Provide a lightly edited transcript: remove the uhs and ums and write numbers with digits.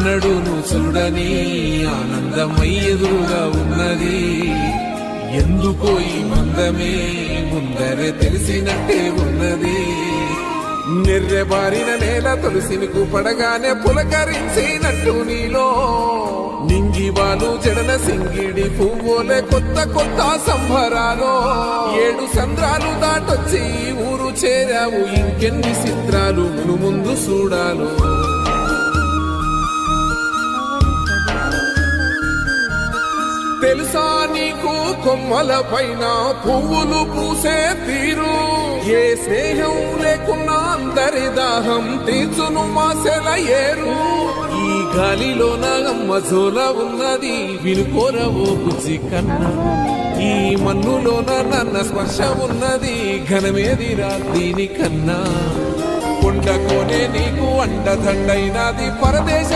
ఎన్నడూ నువ్వు చూడని ఆనందమై ఎదురుగా ఉన్నది. ఎందుకో ఈ మందమే ముందరే తెలిసినట్టే ఉన్నది. నిర్రెబారిన నేల తులసిని కూపడగానే పులకరించినట్టు నీలో నింగివాలు జడన సింగిడి పువ్వులే కొత్త కొత్త సంభరాలో. 7 సంద్రాలు దాటొచ్చి ఊరు చేరావు, ఇంకెన్ని చిత్రాలు మును ముందు చూడాలు. తెలుసా నీకు కొమ్మల పైన పువ్వులు పూసే తీరు? ఏ స్నేహం లేకున్నా అందరి దాహం తీర్చును మాసెల ఏరు. ఈ గాలిలోన అమ్మజోల ఉన్నది, వినుకోరవో బుజ్జి కన్నా. ఈ మన్నులోన నన్న స్పర్శ ఉన్నది, ఘనమేదిరా దీనికన్నా. కొండకోనే నీకు అండదండైనది పరదేశం.